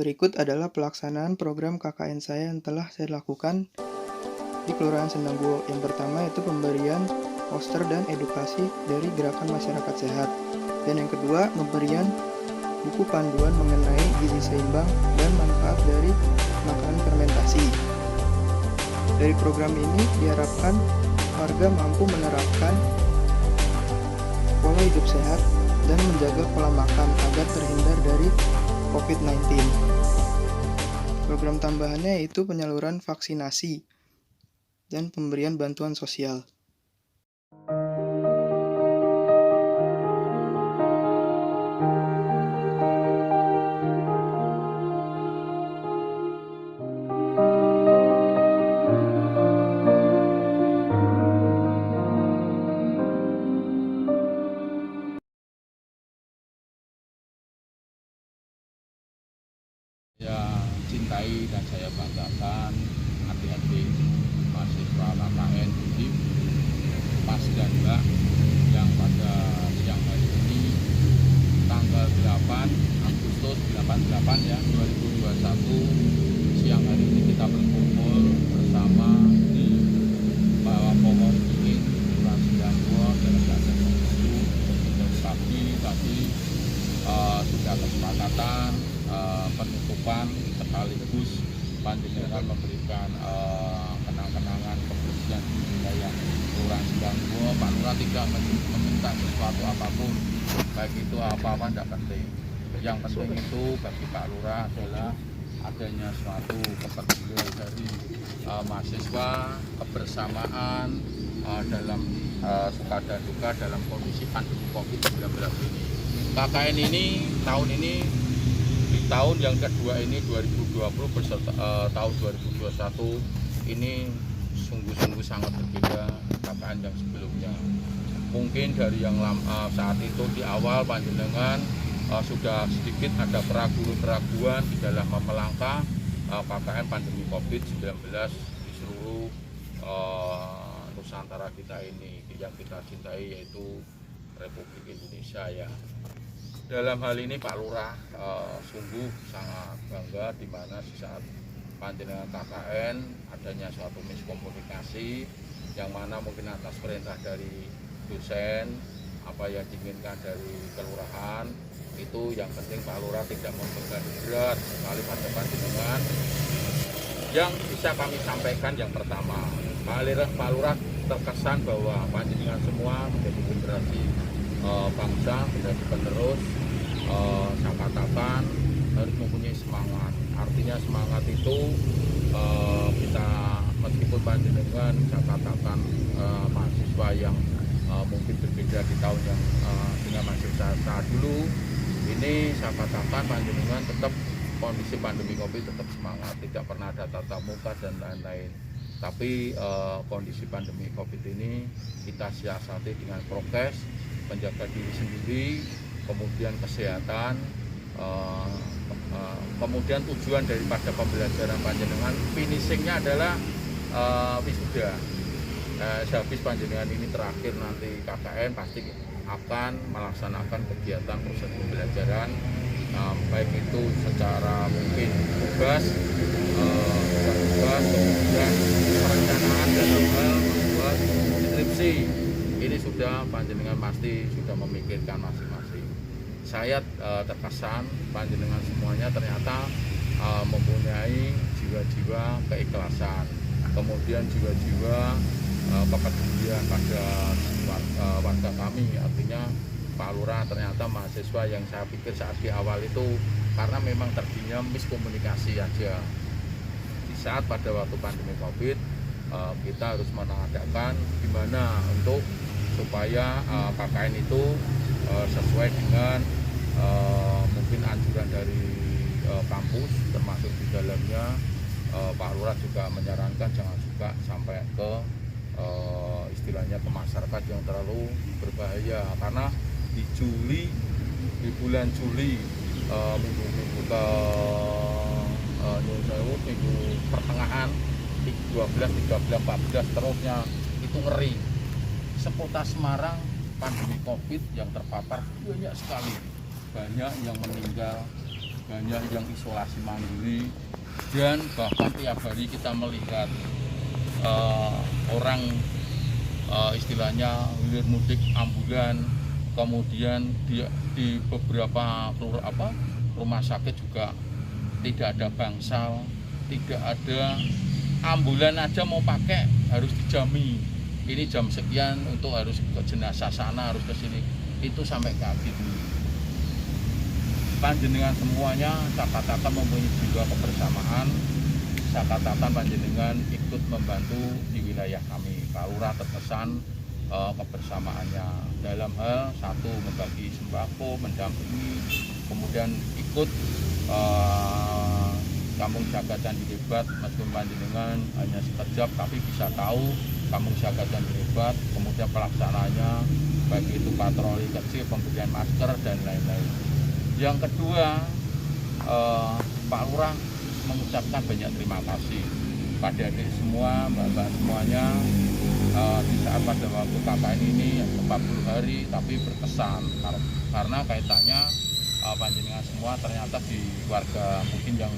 Berikut adalah pelaksanaan program KKN saya yang telah saya lakukan di Kelurahan Sendangguo. Yang pertama yaitu pemberian poster dan edukasi dari Gerakan Masyarakat Sehat. Dan yang kedua, pemberian buku panduan mengenai gizi seimbang dan manfaat dari makanan fermentasi. Dari program ini diharapkan warga mampu menerapkan pola hidup sehat dan menjaga pola makan agar terhindar dari COVID-19. Program tambahannya yaitu penyaluran vaksinasi dan pemberian bantuan sosial. Saya cintai dan saya banggakan adik-adik mahasiswa KKN Undip Mas dan Mbak yang pada siang hari ini tanggal 8 Agustus 88 ya 2021 siang hari ini kita berkumpul bersama di bawah pohon beringin Kelurahan Sendangguo dalam keadaan menunggu. Dari pagi tadi sudah kesepakatan penutupan sekaligus panjenengan memberikan kenang-kenangan kebersihan di wilayah Kelurahan Sendangguo. Pak Lurah tidak meminta sesuatu apapun, baik itu apa-apa tidak penting. Yang penting itu bagi Pak Lurah adalah adanya suatu kepedulian dari mahasiswa, kebersamaan dalam suka dan duka dalam kondisi pandemi COVID-19 ini. KKN ini tahun ini di tahun yang kedua ini 2020 beserta tahun 2021 ini sungguh-sungguh sangat berbeda KKN yang sebelumnya. Mungkin dari yang saat itu di awal panjenengan sudah sedikit ada keraguan di dalam melangkah KKN pandemi COVID-19 di seluruh Nusantara kita ini yang kita cintai yaitu Republik Indonesia ya. Dalam hal ini Pak Lurah sungguh sangat bangga di mana di saat panjenengan KKN adanya suatu miskomunikasi yang mana mungkin atas perintah dari dosen apa yang diinginkan dari kelurahan itu yang penting Pak Lurah tidak memberikan berat sekali pada panjenengan. Yang bisa kami sampaikan yang pertama, Pak Lurah terkesan bahwa panjenengan semua menjadi generasi bangsa, generasi penerus. Saya katakan harus mempunyai semangat. Artinya semangat itu kita meskipun panjenengan saya katakan mahasiswa yang mungkin berbeda di tahun yang dengan mahasiswa saat dulu ini saya katakan panjenengan tetap kondisi pandemi COVID tetap semangat, tidak pernah ada tatap muka dan lain-lain. Tapi kondisi pandemi COVID ini kita siasati dengan prokes, menjaga diri sendiri, kemudian kesehatan, kemudian tujuan daripada pembelajaran panjenengan finishingnya adalah wisuda. Sehabis panjenengan ini terakhir nanti KKN pasti akan melaksanakan kegiatan proses pembelajaran baik itu secara mungkin tugas, kemudian perencanaan dalam hal membuat skripsi. Ini sudah panjenengan pasti sudah memikirkan masing-masing. Saya terkesan panjenengan semuanya ternyata mempunyai jiwa-jiwa keikhlasan, kemudian jiwa-jiwa kepedulian pada warga kami. Artinya Pak Lurah ternyata mahasiswa yang saya pikir saat di awal itu karena memang terjadinya miskomunikasi aja. Di saat pada waktu pandemi COVID kita harus mengadakan gimana untuk supaya KKN itu sesuai dengan mungkin anjuran dari kampus, termasuk di dalamnya Pak Lurah juga menyarankan jangan juga sampai ke istilahnya ke masyarakat yang terlalu berbahaya, karena di bulan Juli minggu ke minggu pertengahan 12, 13, 14 terusnya itu ngeri. Sekota Semarang pandemi COVID yang terpapar banyak sekali, banyak yang meninggal banyak yang isolasi mandiri, dan bahkan tiap hari kita melihat orang istilahnya hilir mudik ambulan, kemudian di beberapa rumah sakit juga tidak ada bangsal, tidak ada ambulan aja mau pakai harus dijami. Ini jam sekian untuk harus ke jenazah sana, harus ke sini. Itu sampai kayak gitu. Panjenengan semuanya saya katakan mempunyai jiwa kebersamaan. Saya katakan panjenengan ikut membantu di wilayah kami. Pak Lurah terkesan kebersamaannya dalam hal satu membagi sembako, mendampingi, kemudian ikut Kampung Jagat Candi Hebat, meskipun panjenengan hanya sekejap tapi bisa tahu Kampung Jagat Candi Hebat, kemudian pelaksanaannya baik itu patroli kecil, pemberian masker dan lain-lain. Yang kedua, Pak Lurah mengucapkan banyak terima kasih pada adik semua, mbak-mbak semuanya di saat pada waktu KKN ini 40 hari tapi berkesan karena kaitannya panjenengan semua ternyata di warga mungkin yang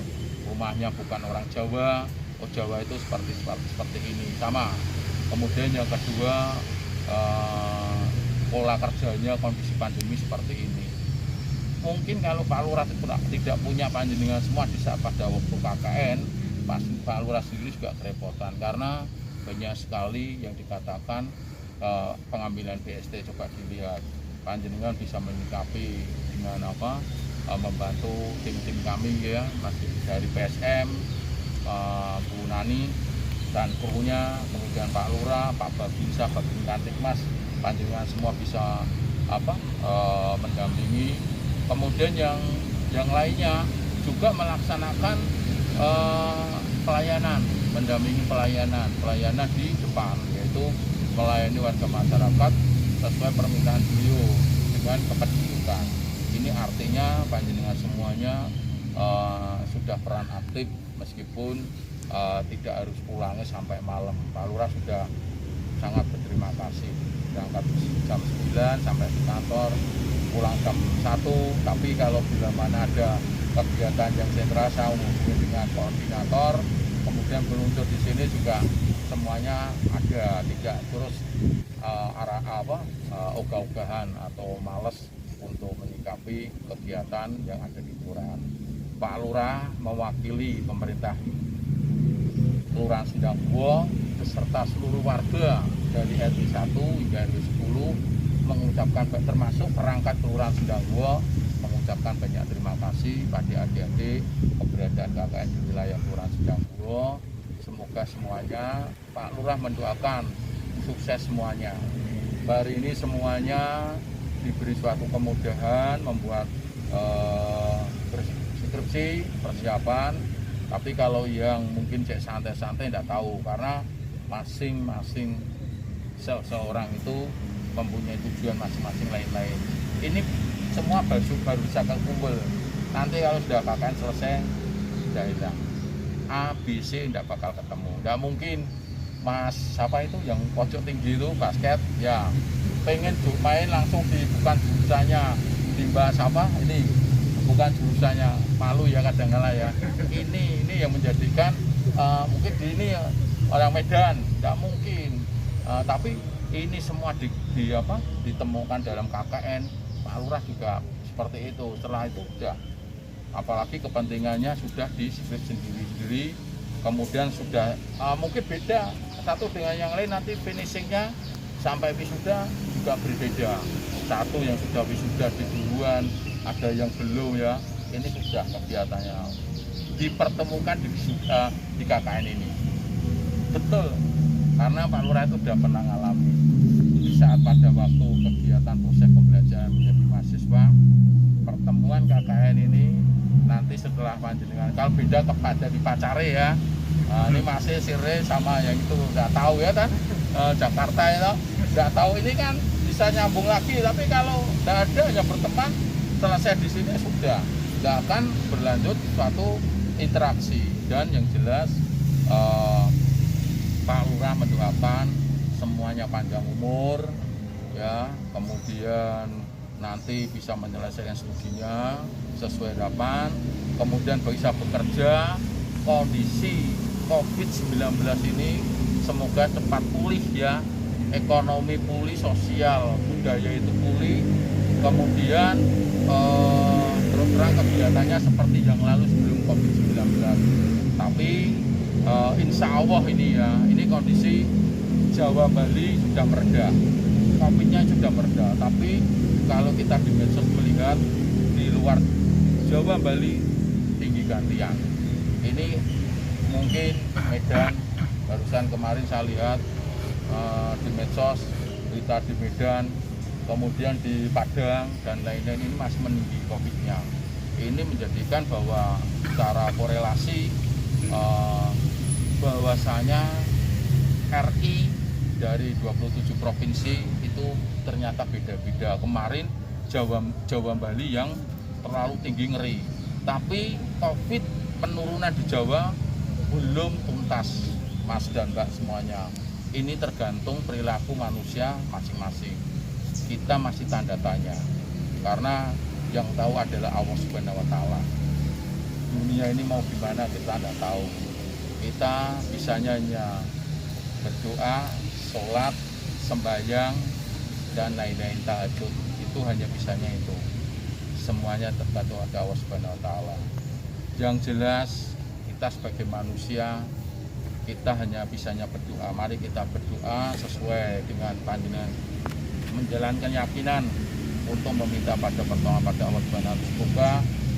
rumahnya bukan orang Jawa, Jawa itu seperti ini sama. Kemudian yang kedua, pola kerjanya kondisi pandemi seperti ini. Mungkin kalau Pak Lurah tidak punya panjenengan semua di saat pada waktu KKN, pasti Pak Lurah sendiri juga kerepotan karena banyak sekali yang dikatakan pengambilan BST. Coba dilihat, panjenengan bisa menyikapi dengan membantu tim-tim kami ya, masih dari PSM, Bu Nani dan krunya, kemudian Pak Lurah, Pak Babinsa, Babinkantikmas, panjenengan semua bisa mendampingi. Kemudian yang lainnya juga melaksanakan pelayanan, mendampingi pelayanan di depan, yaitu melayani warga masyarakat sesuai permintaan beliau dengan kepedulian. Ini artinya panjenengan semuanya sudah peran aktif meskipun tidak harus pulangnya sampai malam. Pak Lurah sudah sangat berterima kasih. Berangkat jam 9 sampai di kantor, pulang jam 1. Tapi kalau bila mana ada kegiatan yang sentra, saya hubungi dengan koordinator. Kemudian meluncur di sini juga semuanya ada, tidak terus ogah-ogahan atau males untuk menyikapi kegiatan yang ada di kelurahan. Pak Lurah mewakili pemerintah Kelurahan Sendangguo beserta seluruh warga dari RW 1 hingga RW 10 mengucapkan, termasuk perangkat Kelurahan Sendangguo, mengucapkan banyak terima kasih pada adik-adik keberadaan KKN di wilayah Kelurahan Sendangguo. Semoga semuanya, Pak Lurah mendoakan sukses semuanya. Hari ini semuanya diberi suatu kemudahan membuat skripsi, persiapan. Tapi kalau yang mungkin cek santai-santai tidak tahu, karena masing-masing seorang itu mempunyai tujuan masing-masing lain-lain. Ini semua baru bisa kumpul. Nanti kalau sudah KKN selesai, sudah hilang. A, B, C tidak bakal ketemu. Tidak mungkin Mas siapa itu yang pojok tinggi itu basket ya pengen main langsung di bukan jurusannya, di Mbak siapa ini bukan jurusannya, malu ya kadang-kala ya. Ini yang menjadikan mungkin di ini orang Medan tidak mungkin, tapi ini semua ditemukan dalam KKN. Pak Lurah juga seperti itu. Setelah itu sudah, apalagi kepentingannya sudah diskrip sendiri-sendiri, kemudian sudah mungkin beda satu dengan yang lain, nanti finishingnya sampai wisuda juga berbeda. Satu yang sudah wisuda di duluan, ada yang belum ya. Ini sudah kegiatannya dipertemukan di KKN ini. Betul, karena Pak Lurah itu sudah pernah ngalami di saat pada waktu kegiatan proses pembelajaran menjadi mahasiswa. Pertemuan KKN ini nanti setelah panjenengan, kalau beda kepada di Pacare ya. Ini masih Sire sama yang itu nggak tahu ya kan, Jakarta itu nggak tahu, ini kan bisa nyambung lagi. Tapi kalau nggak ada yang berteman, selesai di sini sudah nggak akan berlanjut suatu interaksi. Dan yang jelas Pak Lurah mendoakan semuanya panjang umur ya, kemudian nanti bisa menyelesaikan studinya sesuai harapan. Kemudian bisa bekerja, kondisi COVID-19 ini semoga cepat pulih ya, ekonomi pulih, sosial, budaya itu pulih. Kemudian terus terang kegiatannya seperti yang lalu sebelum COVID-19. Tapi insya Allah ini ya, ini kondisi Jawa Bali sudah mereda, COVID-nya sudah mereda. Tapi kalau kita di medsos melihat di luar Jawa Bali tinggi gantian. Ini mungkin Medan, barusan kemarin saya lihat di medsos berita di Medan, kemudian di Padang dan lain-lain ini masih meninggi COVID-nya. Ini menjadikan bahwa secara korelasi bahwasanya RI dari 27 provinsi itu ternyata beda-beda. Kemarin Jawa Bali yang terlalu tinggi ngeri. Tapi COVID penurunan di Jawa belum tuntas, Mas dan Mbak semuanya. Ini tergantung perilaku manusia masing-masing. Kita masih tanda tanya, karena yang tahu adalah Allah Subhanahu wa Ta'ala. Dunia ini mau gimana kita tidak tahu. Kita bisanya hanya berdoa, sholat, sembahyang, dan lain-lain, tahajud. Itu hanya bisanya itu. Semuanya tergantung pada Allah Subhanahu wa Ta'ala. Yang jelas kita sebagai manusia, kita hanya bisanya berdoa. Mari kita berdoa sesuai dengan panjenengan, menjalankan keyakinan untuk meminta pada pertolongan pada Allah Subhanahu wa Ta'ala. Semoga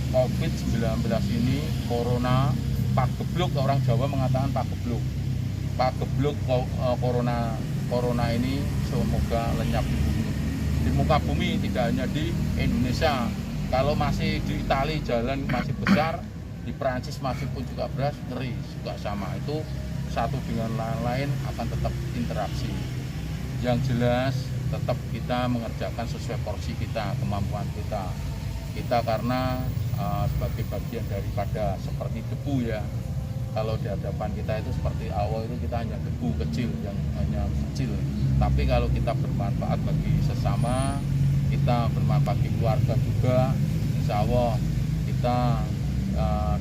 COVID-19 ini, corona, pagebluk, orang Jawa mengatakan pagebluk. Pagebluk corona ini semoga lenyap di bumi. Di muka bumi, tidak hanya di Indonesia. Kalau masih di Italia jalan masih besar, di Perancis masih pun juga beras, ngeri juga sama. Itu satu dengan lain akan tetap interaksi. Yang jelas tetap kita mengerjakan sesuai porsi kita, kemampuan kita. Kita karena sebagai bagian daripada seperti debu ya. Kalau di hadapan kita itu seperti awal itu kita hanya debu kecil, yang hanya kecil. Tapi kalau kita bermanfaat bagi sesama, kita bermanfaat bagi keluarga juga, insya Allah kita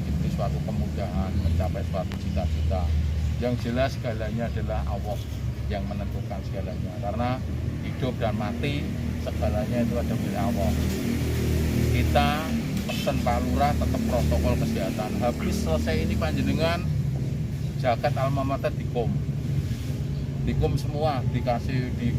diberi suatu kemudahan mencapai suatu cita-cita. Yang jelas segalanya adalah Allah yang menentukan segalanya, karena hidup dan mati segalanya itu ada milik Allah. Kita pesen Pak Lurah tetap protokol kesehatan. Habis selesai ini panjenengan jaket alma mater dikum semua, dikasih di